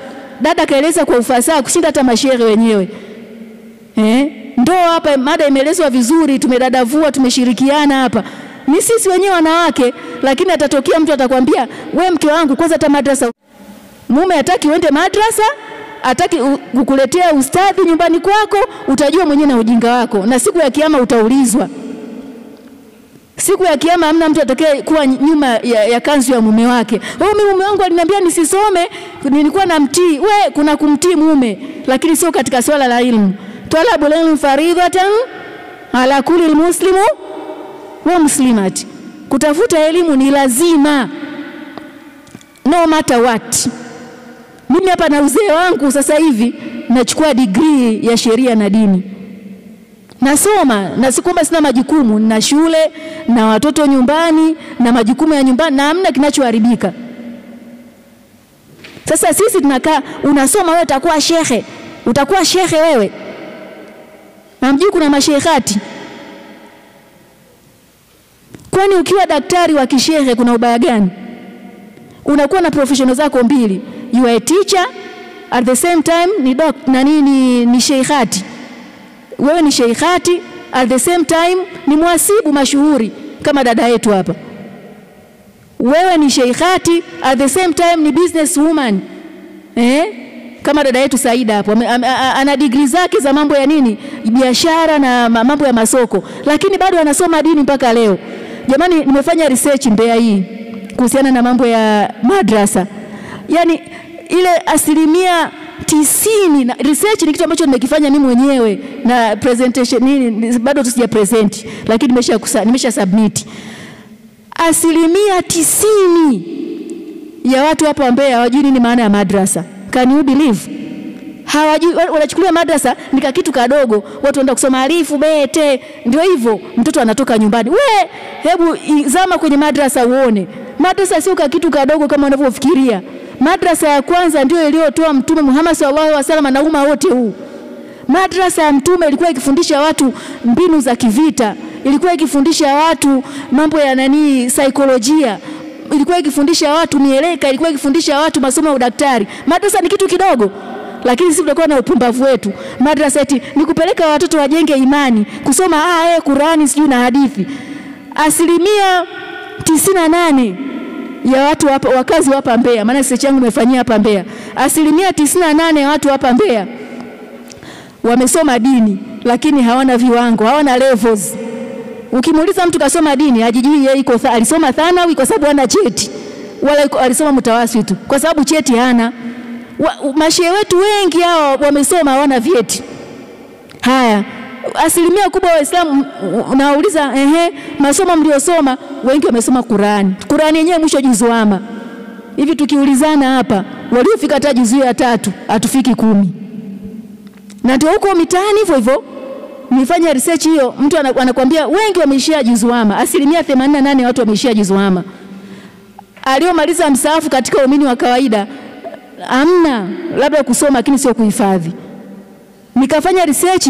[SPEAKER 1] Dada kaeleza kwa ufasaha kushinda hata mashehe wenyewe. Ndio hapa mada imeelezwa vizuri, tumedadavua, tumeshirikiana hapa. Ni sisi wenyewe wanawake, lakini atatokea mtu atakwambia, "Wewe mke wangu kwanza hata madrasa." Mume hataki uende madrasa, hataki kukuletea ustadhi nyumbani kwako, utajua mwenyewe na ujinga wako. Na siku ya kiyama utaulizwa. Siku ya kiyama hamna mtu atakaye kuwa nyuma ya kanzu ya mume wake. Mimi mume wangu aliniambia nisisome, nilikuwa namtii. Kuna kumtii mume, lakini sio katika swala la ilmu. Talabul ilmi faridatan ala kulli muslimu wa muslimati. Kutafuta elimu ni lazima, no matter what. Mimi hapa na uzee wangu sasa hivi nachukua degree ya sheria na dini. Nasoma, na si kwamba sina majukumu, na shule, na watoto nyumbani, na majukumu ya nyumbani, na hamna kinachoharibika. Sasa sisi tunakaa, unasoma wewe utakuwa shekhe. Utakuwa shekhe wewe. Namjui kuna mashekhati. Kwani ukiwa daktari wa kishehe kuna ubaya gani? Unakuwa na professional zako mbili. You are a teacher, at the same time ni sheikhati. Wewe ni sheikhati, at the same time ni muhasibu mashuhuri kama dada yetu hapa. Wewe ni sheikhati, at the same time ni business woman. Kama dada yetu Saida hapo ana degree zake za mambo ya biashara na mambo ya masoko, lakini bado anasoma dini mpaka leo. Jamani, nimefanya research Mbeya hii kuhusiana na mambo ya madrasa. Yaani ile 90%, na research ni kitu ambacho nimekifanya mimi mwenyewe, na presentation bado tusija present, lakini nimesha submit. 90% ya watu hapa Mbeya hawajui nini maana ya madrasa. Can you believe?
[SPEAKER 2] Hawajui, wanachukulia madrasa ni kitu kadogo, watu wanaenda kusoma alifu bete, ndio hivyo mtoto anatoka nyumbani. Hebu zama kwenye madrasa uone. Madrasa sio kitu kadogo kama unavyofikiria. Madrasa ya kwanza ndio iliyotoa Mtume Muhammad sallallahu alaihi wasallam na umma wote huu. Madrasa ya Mtume ilikuwa ikifundisha watu mbinu za kivita, ilikuwa ikifundisha watu mambo ya saikolojia, ilikuwa ikifundisha watu mieleka, ilikuwa ikifundisha watu masomo ya udaktari. Madrasa ni kitu kidogo, lakini sisi tulikuwa na upumbavu wetu. Madrasa eti ni kupeleka watoto wajenge imani, kusoma Qur'ani sijui na hadithi. 98% ya watu hapa, wakazi hapa Mbeya, maana research yangu nimefanyia hapa Mbeya, 98% ya watu hapa Mbeya wamesoma dini lakini hawana viwango, hawana levels. Ukimuuliza mtu kasoma dini, hajijui yeye alisoma thanawi kwa sababu hana cheti, wala alisoma mutawasitu kwa sababu cheti hana. Mashehe wetu wengi hao wamesoma hawana vyeti. Haya, 1% kubwa wa Waislamu nauliza masomo mliosoma, wengi wamesoma Qur'ani. Qur'ani yenyewe mwisho juzu ama. Hivi tukiulizana hapa, waliofika hata juzu ya 3 hatufiki 10. Na ndio huko mitaani hivyo hivyo. Nifanya research hiyo, mtu anakuambia wengi wameishia juzu ama. 88% watu wameishia juzu ama. Aliomaliza msaafu katika waumini wa kawaida amna, labda kusoma lakini sio kuhifadhi. Nikafanya research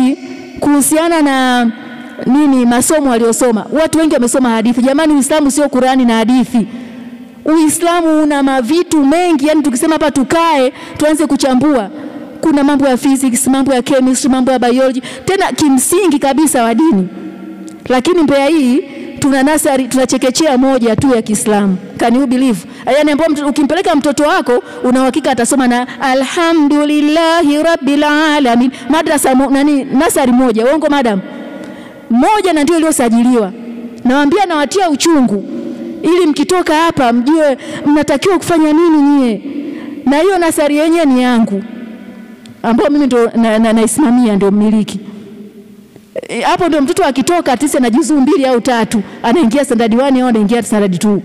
[SPEAKER 2] kuhusiana na masomo waliosoma. Watu wengi wamesoma hadithi. Jamani, Uislamu sio Qur'ani na hadithi. Uislamu una mavitu mengi, yani tukisema hapa tukae tuanze kuchambua. Kuna mambo ya physics, mambo ya chemistry, mambo ya biology, tena kimsingi kabisa wa dini. Lakini Mbeya hii tuna nasari, tunachekechea moja tu ya Kiislamu. Can you believe? Yani ambapo ukimpeleka mtoto wako una uhakika atasoma na alhamdulillahi rabbil alamin. Madrasa nasari moja, uongo madam? Moja na ndio iliyosajiliwa. Nawaambia nawatia uchungu ili mkitoka hapa mjue mnatakiwa kufanya nini nyie. Na hiyo nasari yenyewe ni yangu, ambao mimi ndo naisimamia, ndio mmiliki. Hapo ndio mtoto akitoka tisa na juzu 2 au 3 anaingia standard 1 au anaingia standard 2.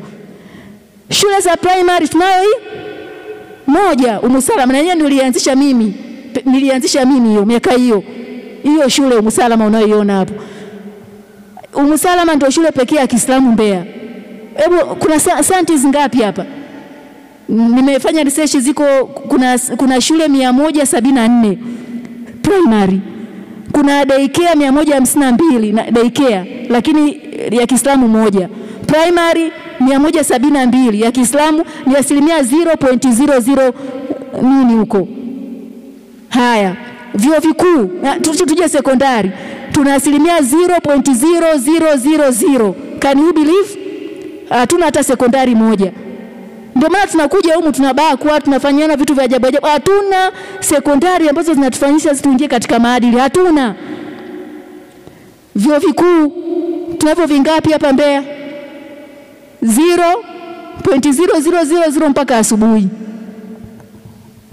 [SPEAKER 2] Shule za primary tunayo hii moja, Umusalama, na yeye ndio nilianzisha mimi hiyo miaka hiyo shule Umusalama unayoiona hapo. Umusalama ndio shule pekee ya Kiislamu Mbeya. Hebu kuna santi ngapi hapa? Nimefanya research, ziko kuna shule 174 primary. Kuna daycare 152 na daycare lakini ya Kiislamu moja. Primary 172 ya Kiislamu ni 0.00 huko. Haya, vyuo vikuu tuje sekondari tuna 0.0000. Can you believe? Hatuna hata sekondari moja. Ndio maana tunakuja humu tunabakwa, tunafanyana vitu vya ajabu ajabu. Hatuna sekondari ambazo zinatufanyisha tuingie katika maadili. Hatuna. Vyuo vikuu tunavyo vingapi hapa Mbeya? 0.0000 mpaka asubuhi.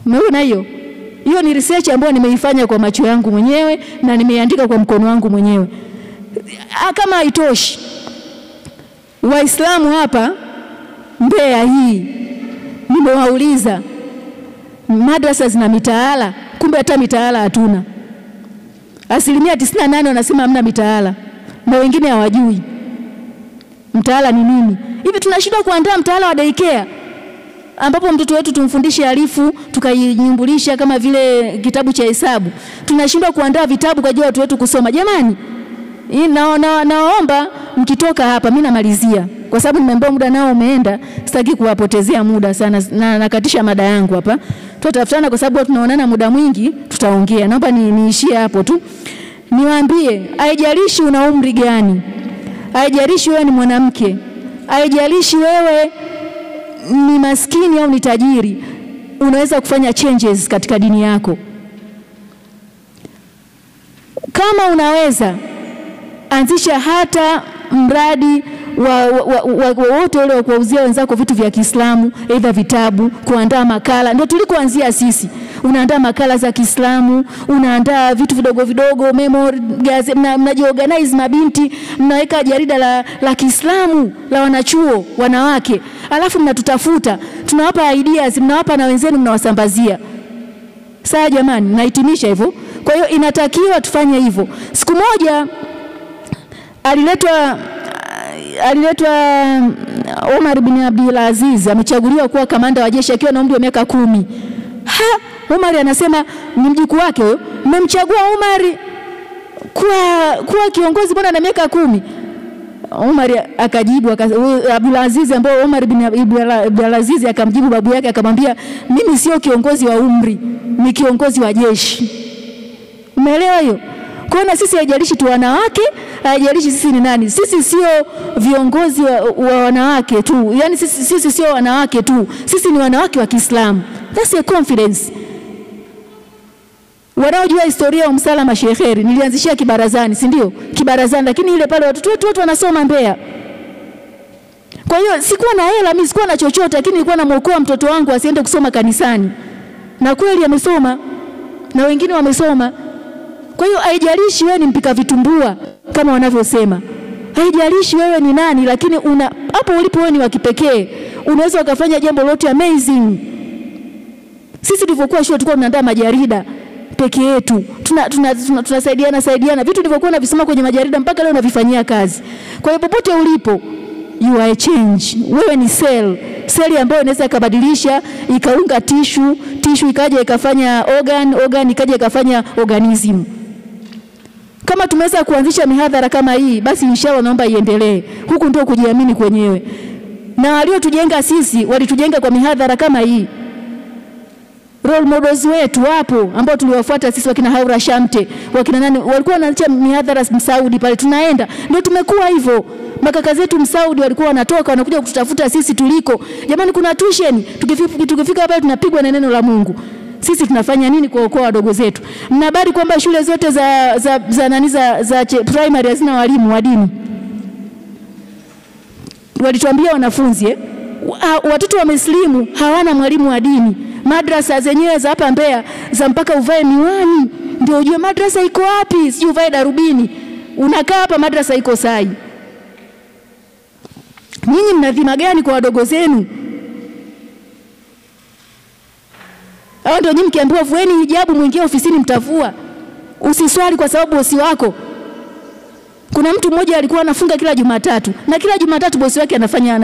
[SPEAKER 2] Umeona hiyo? Hiyo ni research ambayo nimeifanya kwa macho yangu mwenyewe na nimeandika kwa mkono wangu mwenyewe. Kama haitoshi, Waislamu hapa Mbeya hii nimewauliza madrasa zina mitaala, kumbe hata mitaala hatuna. 98% wanasema hamna mitaala na wengine hawajui mtaala ni nini. Hivi tunashindwa kuandaa mtaala wa daycare ambapo mtoto wetu tumfundishe alifu tukainyumbulisha kama vile kitabu cha hesabu. Tunashindwa kuandaa vitabu kwa ajili ya watu wetu kusoma. Jamani, naomba mkitoka hapa, mimi namalizia kwa sababu nimeambiwa muda nao umeenda, sitaki kuwapotezea muda sana na nakatisha mada yangu hapa. Tutafutana kwa sababu tunaonana muda mwingi, tutaongea. Naomba niishie hapo tu. Niwaambie, haijalishi una umri gani, haijalishi wewe ni mwanamke, haijalishi wewe ni maskini au ni tajiri, unaweza kufanya changes katika dini yako. Kama unaweza, anzisha hata mradi wote ule wa kuwauzia wenzako vitu vya Kiislamu, aidha vitabu, kuandaa makala. Ndio tulikoanzia sisi. Unaandaa makala za Kiislamu, unaandaa vitu vidogo vidogo, memory, mnajiorganize mabinti, mnaweka jarida la Kiislamu la wanachuo, wanawake. Alafu mnatutafuta, tunawapa ideas, mnawapa na wenzenu mnawasambazia. Sawa jamani, nahitimisha hivyo. Kwa hiyo inatakiwa tufanye hivyo. Siku moja aliletwa Omar bin Abdul Aziz, amechaguliwa kuwa kamanda wa jeshi akiwa na umri wa miaka 10. Omar anasema ni mjukuu wake huyo, mmemchagua Omar kuwa kiongozi bwana na miaka 10. Omar akajibu Abdul Aziz ambaye Omar bin Abdul Aziz akamjibu babu yake akamwambia, mimi sio kiongozi wa umri, ni kiongozi wa jeshi. Umeelewa hiyo? Kwa hiyo sisi haijalishi tu wanawake, haijalishi sisi ni nani. Sisi sio viongozi wa wanawake tu. Yaani sisi sio wanawake tu. Sisi ni wanawake wa Kiislamu. That's a confidence. Wanaojua historia ya Msalama Shekheri nilianzishia Kibarazani, si ndio? Kibarazani, lakini ile pale watu wanasoma Mbeya. Kwa hiyo sikuwa na hela, mimi sikuwa na chochote, lakini nilikuwa namuokoa mtoto wangu asiende kusoma kanisani. Na kweli amesoma na wengine wamesoma. Kwa hiyo haijalishi wewe ni mpika vitumbua kama wanavyosema. Haijalishi wewe ni nani, lakini hapo ulipo wewe ni wa kipekee. Unaweza ukafanya jambo lote amazing. Sisi tulivyokuwa shule tulikuwa tunaandaa majarida peke yetu. Tunasaidiana. Vitu vilivyokuwa navisoma kwenye majarida mpaka leo navifanyia kazi. Kwa hiyo popote ulipo, you are a change. Wewe ni cell ambayo inaweza ikabadilisha, ikaunga tissue ikaja ikafanya organ ikaja ikafanya organism. Kama tumeweza kuanzisha mihadhara kama hii, basi inshallah naomba iendelee. Huku ndio kujiamini kwenyewe. Na waliotujenga sisi, walitujenga kwa mihadhara kama hii. Role models wetu wapo ambao tuliwafuata sisi, wakina Haura Shamte, wakina nani walikuwa wanaanzisha mihadhara Msaudi pale tunaenda. Ndio tumekuwa hivyo. Makaka zetu Msaudi walikuwa wanatoka wanakuja kututafuta sisi tuliko. Jamani kuna tuition, tukifika pale tunapigwa na neno la Mungu. Sisi tunafanya nini kuokoa wadogo zetu? Mna habari kwamba shule zote za primary hazina walimu wa dini? Walituambia wanafunzi watoto wa Muslimu hawana mwalimu wa dini. Madrasa zenyewe za hapa Mbeya za mpaka uvae miwani ndio ujue madrasa iko wapi, si uvae darubini. Unakaa hapa madrasa iko sai. Nyinyi mnadhima gani kwa wadogo zenu? Hao ndio nyinyi mkiambiwa vueni hijabu muingie ofisini mtavua. Usiswali kwa sababu bosi wako. Kuna mtu mmoja alikuwa anafunga kila Jumatatu, na kila Jumatatu bosi wake anafanya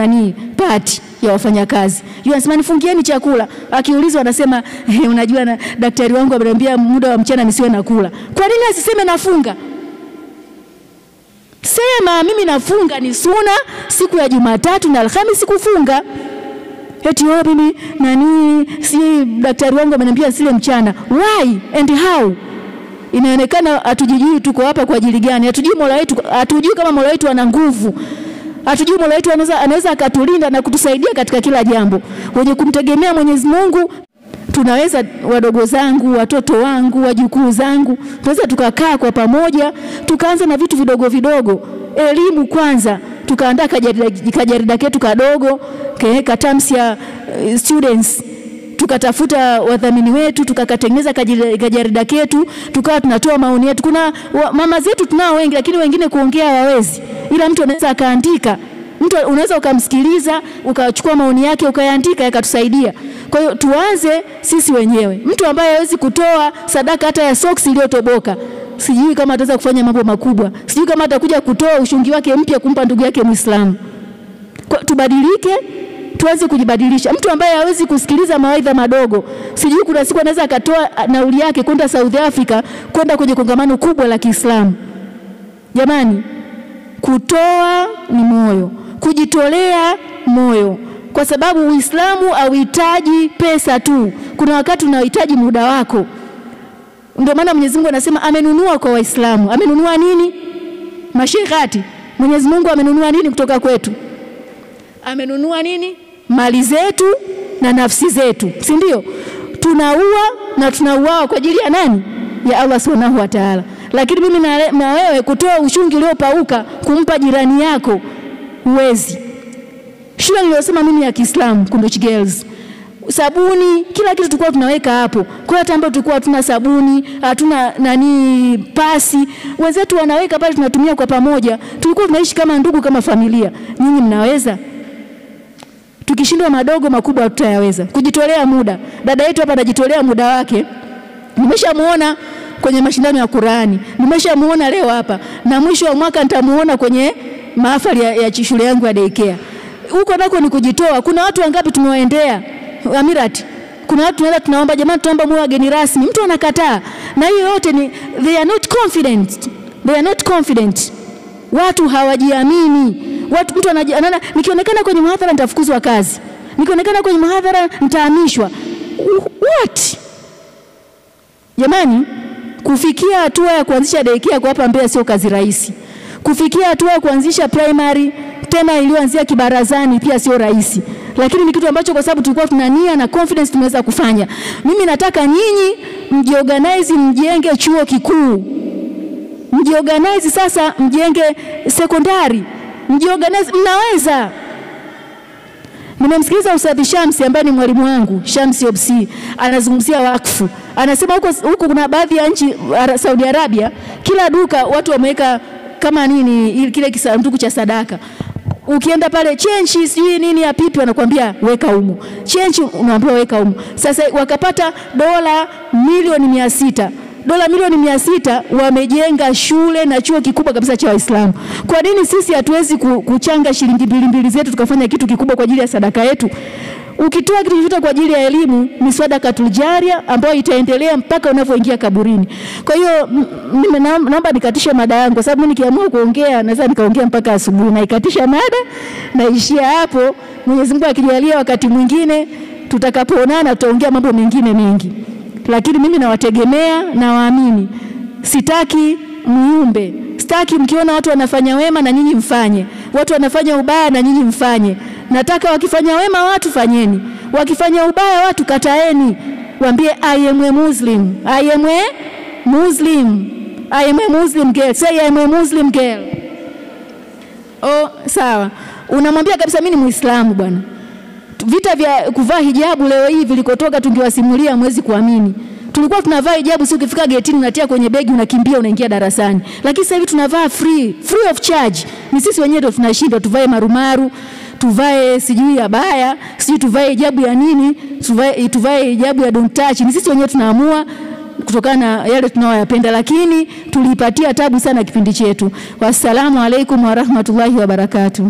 [SPEAKER 2] party ya wafanyakazi. Yeye anasema nifungieni chakula. Akiulizwa anasema unajua na daktari wangu ameniambia muda wa mchana nisiwe nakula. Kwa nini asiseme nafunga? Sema mimi nafunga, ni sunna siku ya Jumatatu na Alhamisi kufunga. Eti mimi si daktari wangu ameniambia sile mchana. Why and how? Inaonekana hatujijui tuko hapa kwa ajili gani. Hatujui Mola wetu, hatujui kama Mola wetu ana nguvu. Hatujui Mola wetu anaweza akatulinda na kutusaidia katika kila jambo. Wenye kumtegemea Mwenyezi Mungu, tunaweza wadogo zangu, watoto wangu, wajukuu zangu, tunaweza tukakaa kwa pamoja, tukaanza na vitu vidogo vidogo. Elimu kwanza, tukaandaa kajarida ketu kadogo, katamsia students, tukatafuta wadhamini wetu, tukakatengeneza kajarida ketu, tukawa tunatoa maoni yetu. Kuna mama zetu tunao wengi, lakini wengine kuongea hawawezi. Ila mtu anaweza akaandika. Mtu unaweza ukamsikiliza, ukachukua maoni yake, ukayaandika yakatusaidia. Kwa hiyo tuanze sisi wenyewe. Mtu ambaye hawezi kutoa sadaka hata ya socks iliyotoboka, sijui kama ataweza kufanya mambo makubwa. Sijui kama atakuja kutoa ushungi wake mpya kumpa ndugu yake Muislamu. Tubadilike, tuanze kujibadilisha. Mtu ambaye hawezi kusikiliza mawaidha madogo, sijui kuna siku anaweza akatoa nauli yake kwenda South Africa kwenda kwenye kongamano kubwa la Kiislamu. Jamani, kutoa ni moyo, kujitolea moyo. Kwa sababu Uislamu hauhitaji pesa tu. Kuna wakati unahitaji muda wako. Ndio maana Mwenyezi Mungu anasema amenunua kwa Waislamu. Amenunua nini? Mashekhati. Mwenyezi Mungu amenunua nini kutoka kwetu? Amenunua nini? Mali zetu na nafsi zetu. Si ndio? Tunaua na tunauawa kwa ajili ya nani? Ya Allah Subhanahu wa Ta'ala. Lakini mimi na wewe kutoa ushungi uliopauka kumpa jirani yako huwezi. Shule niliyosema mimi ya Kiislamu, Kunduchi Girls, sabuni, kila kitu tulikuwa tunaweka hapo. Kwa hata ambao tulikuwa hatuna sabuni, hatuna pasi, wenzetu wanaweka pale tunatumia kwa pamoja. Tulikuwa tunaishi kama ndugu, kama familia. Nyinyi mnaweza? Tukishindwa madogo, makubwa tutayaweza. Kujitolea muda. Dada yetu hapa anajitolea muda wake. Nimeshamuona kwenye mashindano ya Qur'ani, nimeshamuona leo hapa, na mwisho wa mwaka nitamuona kwenye mahafali ya shule yangu ya daycare. Huko nako ni kujitoa. Kuna watu wangapi tumewaendea Amirati? Kuna watu tunaomba, jamani tunaomba muwe wageni rasmi, mtu anakataa. Na hiyo yote ni they are not confident. Watu hawajiamini. Mtu anaona nikionekana kwenye muhadhara nitafukuzwa kazi, nikionekana kwenye muhadhara nitahamishwa. What? Jamani, kufikia hatua ya kuanzisha daycare kwa hapa Mbeya sio kazi rahisi. Kufikia hatua ya kuanzisha primary tena iliyoanzia kibarazani pia sio rahisi. Lakini ni kitu ambacho kwa sababu tulikuwa tuna nia na confidence tumeweza kufanya. Mimi nataka nyinyi mjiorganize, mjenge chuo kikuu. Mjiorganize sasa, mjenge sekondari. Mjiorganize, mnaweza. Nimemsikiliza Ustadhi Shamsi ambaye ni mwalimu wangu, Shamsi Obsi, anazungumzia wakfu. Anasema huko kuna baadhi ya nchi Saudi Arabia, kila duka watu wameweka kama nini kile kisanduku cha sadaka. Ukienda pale chenchi sijui nini ya pipi wanakuambia weka humo. Chenchi unaambiwa weka humo. Sasa wakapata dola milioni 600. Dola milioni 600 wamejenga shule na chuo kikubwa kabisa cha Waislamu. Kwa nini sisi hatuwezi kuchanga shilingi mbili zetu tukafanya kitu kikubwa kwa ajili ya sadaka yetu? Ukitoa kitu chochote kwa ajili ya elimu ni sadaqatul jaria ambayo itaendelea mpaka unavyoingia kaburini. Kwa hiyo naomba nikatishe mada yangu kwa sababu mimi nikiamua kuongea naweza nikaongea mpaka asubuhi, na ikatisha mada naishia hapo. Mwenyezi Mungu akijalia wakati mwingine tutakapoonana tutaongea mambo mengine mengi. Lakini mimi nawategemea na waamini. Sitaki muumbe. Sitaki mkiona watu wanafanya wema na nyinyi mfanye. Watu wanafanya ubaya na nyinyi mfanye. Nataka wakifanya wema watu fanyeni. Wakifanya ubaya watu kataeni. Waambie I am a Muslim. I am a Muslim. I am a Muslim girl. Say I am a Muslim girl. Oh, sawa. Unamwambia kabisa mimi ni Muislamu bwana. Vita vya kuvaa hijabu leo hii vilikotoka tungewasimulia mwezi kuamini. Tulikuwa tunavaa hijabu, si ukifika getini unatia kwenye begi unakimbia unaingia darasani. Lakini sasa hivi tunavaa free of charge. Ni sisi wenyewe ndio tunashindwa, tuvae marumaru, tuvae sijui ya baya, sijui tuvae hijabu ya nini, tuvae hijabu ya don't touch. Ni sisi wenyewe tunaamua kutokana na yale tunayoyapenda, lakini tulipatia tabu sana kipindi chetu. Wassalamu alaikum wa rahmatullahi wa barakatuh.